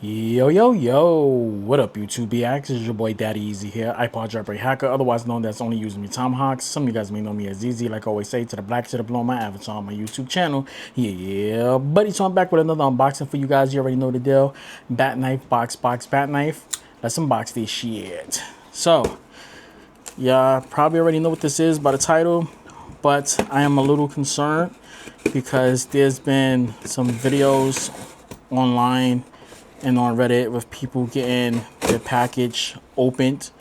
Yo, yo, yo, what up, YouTube BX? This is your boy Daddy Easy here, iPod jailbreak hacker, otherwise known as only using me tomahawks. Some of you guys may know me as Easy, like I always say, to the black, to the blue, my avatar on my YouTube channel. Yeah, buddy, so I'm back with another unboxing for you guys. You already know the deal. Bat knife, box, bat knife. Let's unbox this shit. So, yeah, probably already know what this is by the title, but I am a little concerned because there's been some videos online and on Reddit with people getting their package opened.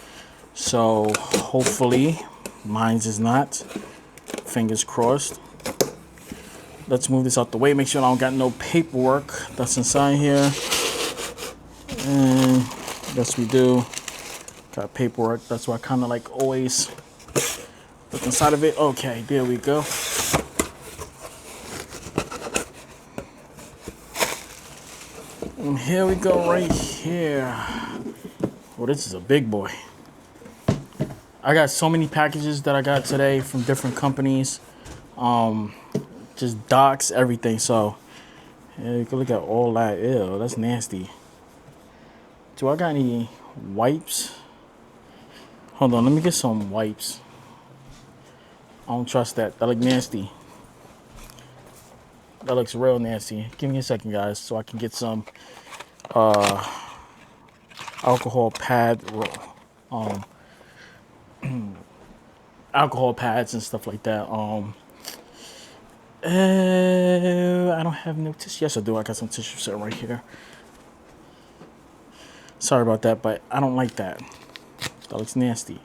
So hopefully mine's is not. Fingers crossed. Let's move this out the way. Make sure I don't got no paperwork that's inside here. And yes, we do. Got paperwork. That's why I kind of like always look inside of it. Okay, there we go. And here we go right here. Oh, this is a big boy. I got so many packages that I got today from different companies. Just docks, everything. So, yeah, you can look at all that. Ew, that's nasty. Do I got any wipes? Hold on, let me get some wipes. I don't trust that. That look nasty. That looks real nasty. Give me a second, guys, so I can get some alcohol pad, alcohol pads and stuff like that. I don't have no tissue. Yes, I do. I got some tissue sitting right here. Sorry about that, but I don't like that. That looks nasty.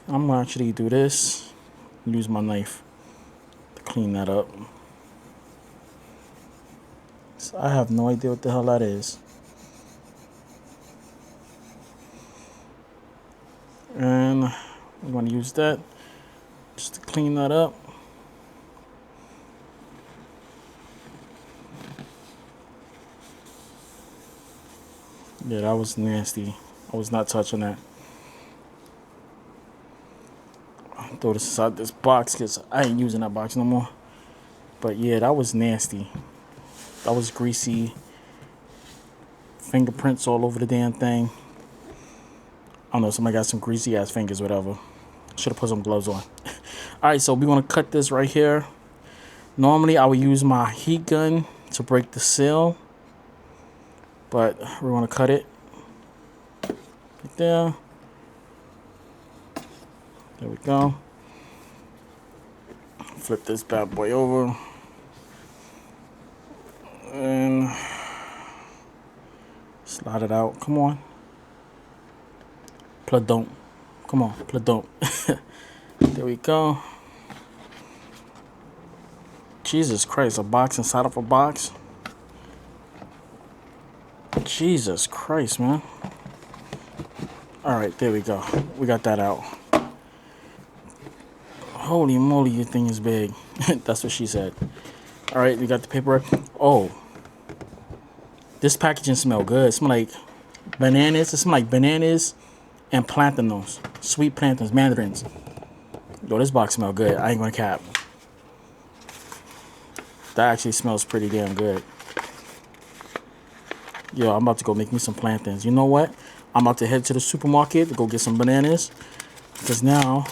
I'm gonna actually do this. Use my knife to clean that up. So I have no idea what the hell that is. And I'm gonna use that just to clean that up. Yeah, that was nasty. I was not touching that. Throw this inside this box because I ain't using that box no more. But yeah, that was nasty. That was greasy. Fingerprints all over the damn thing. I don't know, somebody got some greasy ass fingers, whatever. Should have put some gloves on. Alright, so we want to cut this right here. Normally I would use my heat gun to break the seal, but we want to cut it right there. There we go. Flip this bad boy over. And slide it out. Come on. Pladonk. Come on, pladonk. There we go. Jesus Christ, a box inside of a box. Jesus Christ, man. Alright, there we go. We got that out. Holy moly, your thing is big. That's what she said. Alright, we got the paperwork. Oh. This packaging smell good. It smells like bananas. It smells like bananas and plantains. Sweet plantains, mandarins. Yo, this box smells good. I ain't gonna cap. That actually smells pretty damn good. Yo, I'm about to go make me some plantains. You know what? I'm about to head to the supermarket to go get some bananas. Because now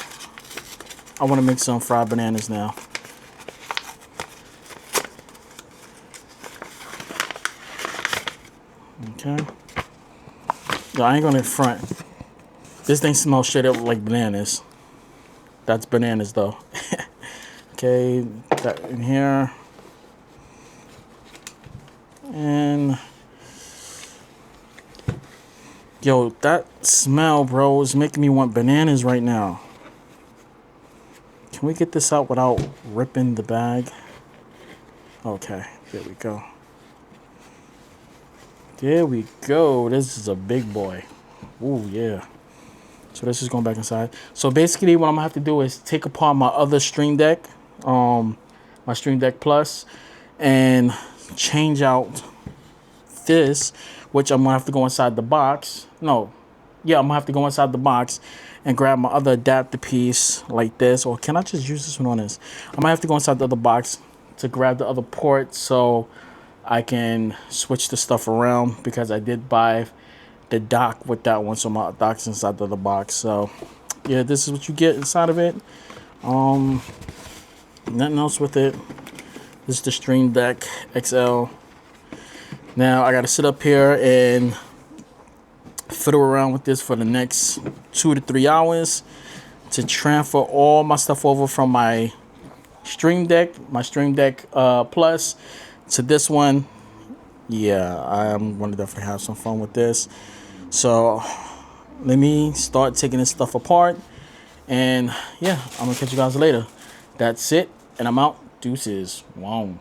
I want to make some fried bananas now. Okay. Yo, I ain't gonna front. This thing smells straight up like bananas. That's bananas though. Okay, that in here. And yo, that smell, bro, is making me want bananas right now. Can we get this out without ripping the bag? Okay, there we go. There we go. This is a big boy. Ooh, yeah. So this is going back inside. So basically what I'm gonna have to do is take apart my other Stream Deck, my Stream Deck Plus, and change out this, which I'm gonna have to go inside the box. No, yeah, I'm gonna have to go inside the box and grab my other adapter piece like this. Or can I just use this one on this? I'm gonna have to go inside the other box, to grab the other port so I can switch the stuff around, because I did buy the dock with that one, so my dock's inside of the box. So yeah, this is what you get inside of it. Nothing else with it. This is the Stream Deck XL. Now I gotta sit up here and fiddle around with this for the next 2 to 3 hours to transfer all my stuff over from my Stream Deck Plus to this one. Yeah, I'm gonna definitely have some fun with this. So let me start taking this stuff apart, and yeah, I'm gonna catch you guys later. That's it, and I'm out. Deuces. Wow.